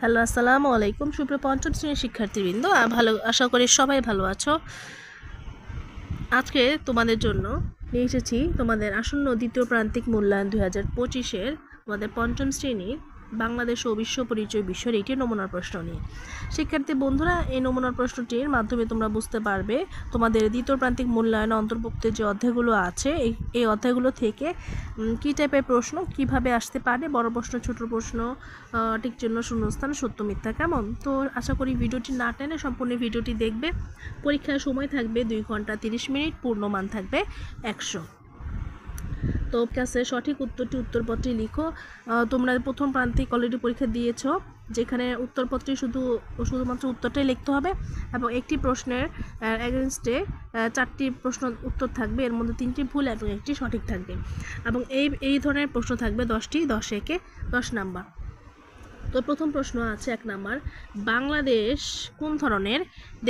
Hello, আসসালামু আলাইকুম। সুপ্রিয় পঞ্চম শ্রেণীর শিক্ষার্থীবৃন্দ, ভালো আশা করি সবাই ভালো আছো। আজকে তোমাদের জন্য নিয়ে এসেছি তোমাদের আসন্ন দ্বিতীয় প্রান্তিক মূল্যায়ন 2025-এর তোমাদের পঞ্চম শ্রেণীর বাংলাদেশ ও বিশ্ব পরিচয় বিষয়ের একটি নমুনার প্রশ্ন নিয়ে। শিক্ষার্থী বন্ধুরা, এই নমুনার প্রশ্নটির মাধ্যমে তোমরা বুঝতে পারবে তোমাদের দ্বিতীয় প্রান্তিক মূল্যায়নে অন্তর্ভুক্ত যে অধ্যায়গুলো আছে এই অধ্যায়গুলো থেকে কী টাইপের প্রশ্ন কিভাবে আসতে পারে, বড় প্রশ্ন, ছোট প্রশ্ন, ঠিক জন্য শূন্যস্থান, সত্য মিথ্যা, কেমন। তো আশা করি ভিডিওটি না টেনে সম্পূর্ণ ভিডিওটি দেখবে। পরীক্ষার সময় থাকবে 2 ঘন্টা 30 মিনিট, পূর্ণমান থাকবে 100। তো কাছে সঠিক উত্তরটি উত্তরপত্রে লিখো। তোমরা প্রথম প্রান্তিক অলরেডি পরীক্ষা দিয়েছো, যেখানে উত্তরপত্রে শুধুমাত্র উত্তরটাই লিখতে হবে এবং একটি প্রশ্নের এগেনস্টে 4টি প্রশ্ন উত্তর থাকবে, এর মধ্যে 3টি ভুল এবং 1টি সঠিক থাকবে এবং এই ধরনের প্রশ্ন থাকবে 10টি, 10 একে 10 নাম্বার। তো প্রথম প্রশ্ন আছে 1 নাম্বার, বাংলাদেশ কোন ধরনের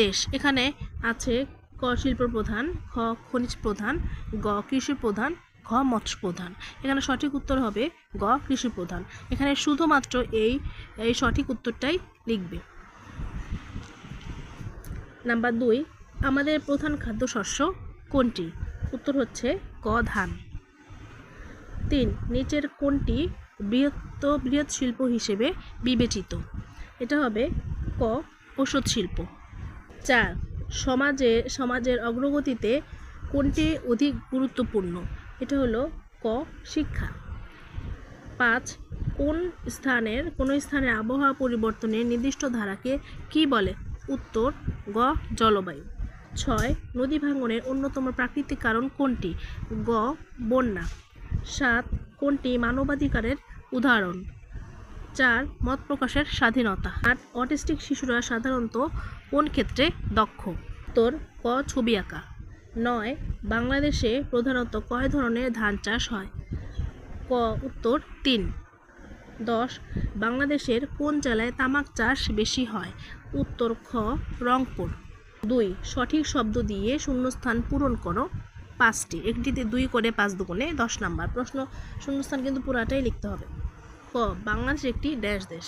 দেশ? এখানে আছে ক শিল্প প্রধান, খ খনিজ প্রধান, গ কৃষি প্রধান, ঘ মৎস্য প্রধান। এখানে সঠিক উত্তর হবে গ কৃষি প্রধান। এখানে শুধুমাত্র এই সঠিক উত্তরটাই লিখবে। নাম্বার 2, আমাদের প্রধান খাদ্যশস্য কোনটি? উত্তর হচ্ছে ক ধান। 3, নিচের কোনটি বৃহৎ শিল্প হিসেবে বিবেচিত? এটা হবে ক ওষুধ শিল্প। 4, সমাজের অগ্রগতিতে কোনটি অধিক গুরুত্বপূর্ণ? এটা হলো ক শিক্ষা। 5, কোন স্থানের আবহাওয়া পরিবর্তনের নির্দিষ্ট ধারাকে কি বলে? উত্তর গ জলবায়ু। 6, নদী ভাঙনের অন্যতম প্রাকৃতিক কারণ কোনটি? গ বন্যা। 7, কোনটি মানবাধিকারের উদাহরণ? 4, মত প্রকাশের স্বাধীনতা। 8, অটিস্টিক শিশুরা সাধারণত কোন ক্ষেত্রে দক্ষ? উত্তর ক ছবি আঁকা। 9, বাংলাদেশে প্রধানত কয় ধরনের ধান চাষ হয়? ক উত্তর 3। 10, বাংলাদেশের কোন জেলায় তামাক চাষ বেশি হয়? উত্তর খ রংপুর। 2, সঠিক শব্দ দিয়ে শূন্যস্থান পূরণ করো 5টি, একটিতে 2 করে 5 দুগুণে 10 নাম্বার। প্রশ্ন শূন্যস্থান কিন্তু পুরাটাই লিখতে হবে। ক বাংলাদেশ একটি দেশ।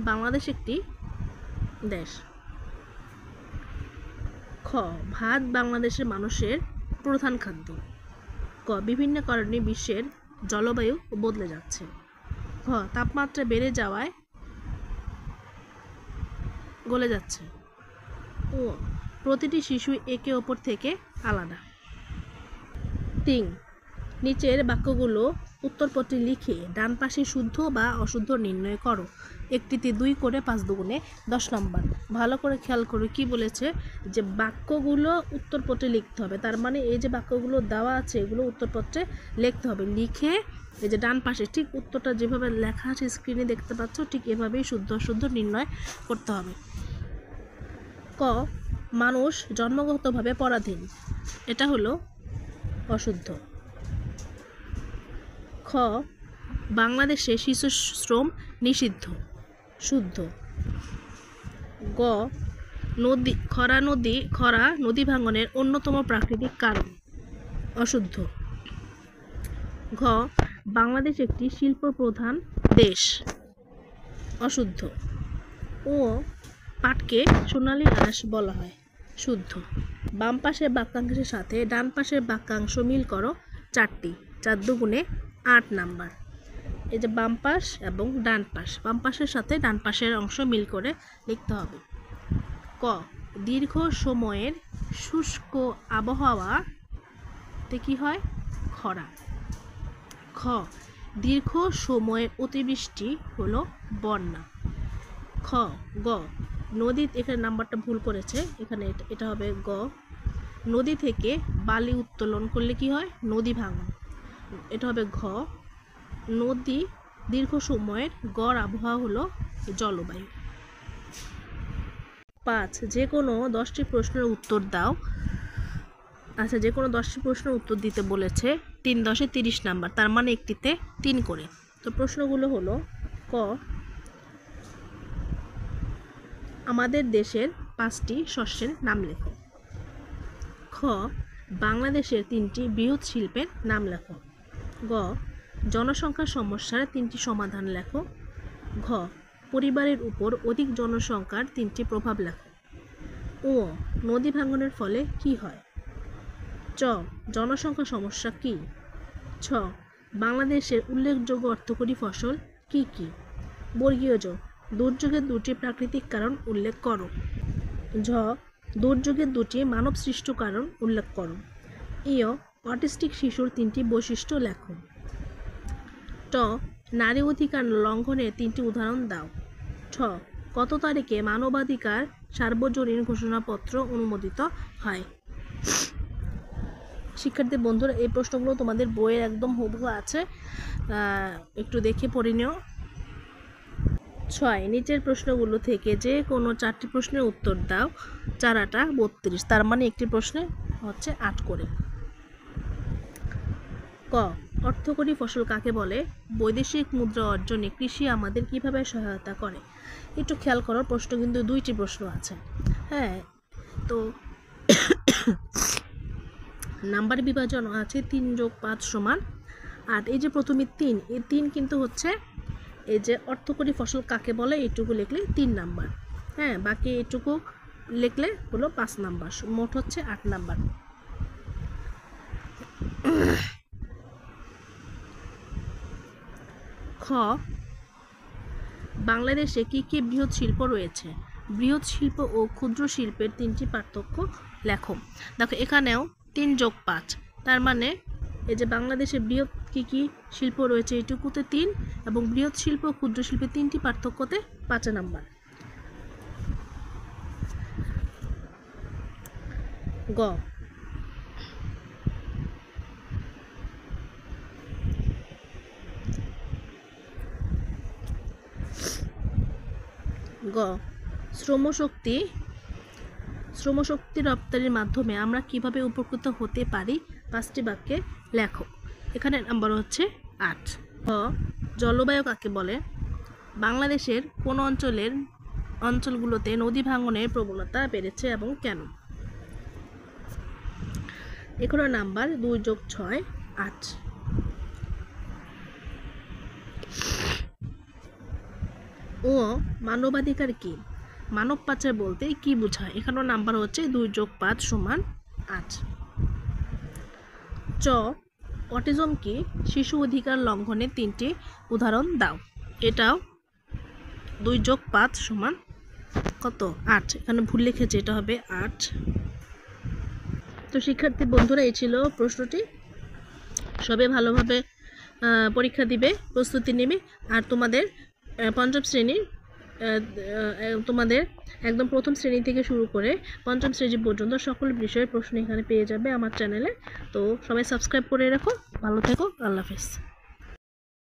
বাংলাদেশ একটি দেশ। খ ভাত বাংলাদেশের মানুষের প্রধান খাদ্য। ক বিভিন্ন কারণে বিশ্বের জলবায়ু বদলে যাচ্ছে। খ তাপমাত্রা বেড়ে যাওয়ায় গলে যাচ্ছে। ও প্রতিটি শিশু একে অপর থেকে আলাদা। 3, নিচের বাক্যগুলো উত্তরপত্রে লিখে ডান পাশে শুদ্ধ বা অশুদ্ধ নির্ণয় করো। একটিতে 2 করে 5 দুগুণে 10 নম্বর। ভালো করে খেয়াল করো কি বলেছে, যে বাক্যগুলো উত্তরপত্রে লিখতে হবে। তার মানে এই যে বাক্যগুলো দেওয়া আছে এগুলো উত্তরপত্রে লিখতে হবে। লিখে এই যে ডান পাশে ঠিক উত্তরটা যেভাবে লেখা আছে স্ক্রিনে দেখতে পাচ্ছ, ঠিক এভাবেই শুদ্ধ অশুদ্ধ নির্ণয় করতে হবে। ক মানুষ জন্মগতভাবে পরাধীন। এটা হলো অশুদ্ধ। খ বাংলাদেশে শিশু শ্রম নিষিদ্ধ। শুদ্ধ। গ খরা নদী ভাঙনের অন্যতম প্রাকৃতিক কারণ। অশুদ্ধ। ঘ বাংলাদেশ একটি শিল্প প্রধান দেশ। অশুদ্ধ। ও পাটকে সোনালী আঁশ বলা হয়। শুদ্ধ। বাম পাশের বাক্যাংশের সাথে ডান পাশের বাক্যাংশ মিল করো 4টি, 4 দুগুণে 8 নাম্বার। এই যে বাম পাশ এবং ডান পাশ, বাম পাশের সাথে ডান পাশের অংশ মিল করে লিখতে হবে। ক দীর্ঘ সময়ের শুষ্ক আবহাওয়াতে কি হয়? খরা। খ দীর্ঘ সময়ের অতিবৃষ্টি হলো বন্যা। খ গ নদী, এখানে নাম্বারটা ভুল করেছে, এখানে এটা হবে গ নদী থেকে বালি উত্তোলন করলে কি হয়? নদী ভাঙন। এটা হবে ঘ নদী দীর্ঘ সময়ের গড় আবহাওয়া হলো জলবায়ু। 5, যে কোনো 10টি প্রশ্নের উত্তর দাও। আচ্ছা, যে কোনো 10টি প্রশ্নের উত্তর দিতে বলেছে। 3 10 30 নাম্বার, তার মানে একটিতে 3 করে। তো প্রশ্নগুলো হলো ক আমাদের দেশের 5টি শস্যের নাম লেখো। খ বাংলাদেশের 3টি বৃহৎ শিল্পের নাম লেখো। গ জনসংখ্যা সমস্যার 3টি সমাধান লেখো। ঘ পরিবারের উপর অধিক জনসংখ্যার 3টি প্রভাব লেখো। ও নদী ভাঙনের ফলে কি হয়? চ জনসংখ্যা সমস্যা কি? ছ বাংলাদেশের উল্লেখযোগ্য অর্থকরী ফসল কি কি? বর্গীয় জ দুর্যোগের 2টি প্রাকৃতিক কারণ উল্লেখ করো। ঝ দুর্যোগের 2টি মানব সৃষ্ট কারণ উল্লেখ করো। ইয় অটিস্টিক শিশুর 3টি বৈশিষ্ট্য লেখো। ট নারী অধিকার লঙ্ঘনের 3টি উদাহরণ দাও। ঠ কত তারিখে মানবাধিকার সার্বজনীন ঘোষণাপত্র অনুমোদিত হয়? শিক্ষার্থী বন্ধুরা, এই প্রশ্নগুলো তোমাদের বইয়ের একদম হুবহু আছে, একটু দেখে পড়ে নিও। 6 নিচের প্রশ্নগুলো থেকে যে কোনো 4টি প্রশ্নের উত্তর দাও। 4 8 32, তার মানে একটি প্রশ্নে হচ্ছে 8 করে। ক অর্থকরী ফসল কাকে বলে? বৈদেশিক মুদ্রা অর্জনে কৃষি আমাদের কিভাবে সহায়তা করে? একটু খেয়াল করো, প্রশ্ন কিন্তু 2টি প্রশ্ন আছে। হ্যাঁ, তো নাম্বার বিভাজন আছে 3 + 5 = 8। এই যে প্রথমে 3, এই 3 কিন্তু হচ্ছে এই যে অর্থকরী ফসল কাকে বলে এইটুকু লিখলে 3 নাম্বার। হ্যাঁ, বাকি এইটুকু লিখলে হলো 5 নাম্বার, মোট হচ্ছে 8 নাম্বার। খ বাংলাদেশে কি কি বৃহৎ শিল্প রয়েছে? বৃহৎ শিল্প ও ক্ষুদ্র শিল্পের 3টি পার্থক্য লেখো। দেখো এখানেও 3 + 5, তার মানে এই যে বাংলাদেশে বৃহৎ কি কি শিল্প রয়েছে এইটুকুতে 3, এবং বৃহৎ শিল্প ক্ষুদ্র শিল্পের 3টি পার্থক্যতে 5 নাম্বার। গ শ্রমশক্তি রপ্তানির মাধ্যমে আমরা কিভাবে উপকৃত হতে পারি? 5টি বাক্যে লেখো। এখানে নাম্বার হচ্ছে 8। খ জলবায়ু কাকে বলে? বাংলাদেশের কোন অঞ্চলগুলোতে নদী ভাঙনের প্রবণতা বেড়েছে এবং কেন? এখানে নাম্বার 2 + 6 8। ও মানবাধিকার কি? মানব পাচার বলতে কি বোঝায়? এখানেও নাম্বার হচ্ছে 2 + 5 = 8। চ অটিজম কি? শিশু অধিকার লঙ্ঘনের 3টি উদাহরণ দাও। এটাও 2 + 5 = কত? 8। এখানে ভুল লিখেছে, এটা হবে 8। তো শিক্ষার্থী বন্ধুরা, এই ছিল প্রশ্নটি। সবাই ভালোভাবে পরীক্ষা দিবে, প্রস্তুতি নেবে। আর তোমাদের 5ম শ্রেণীর তোমাদের একদম প্রথম শ্রেণী থেকে শুরু করে 5ম শ্রেণী পর্যন্ত সকল বিষয়ের প্রশ্ন এখানে পেয়ে যাবে আমার চ্যানেলে। তো সবাই সাবস্ক্রাইব করে রাখো। ভালো থেকো। আল্লাহ হাফেজ।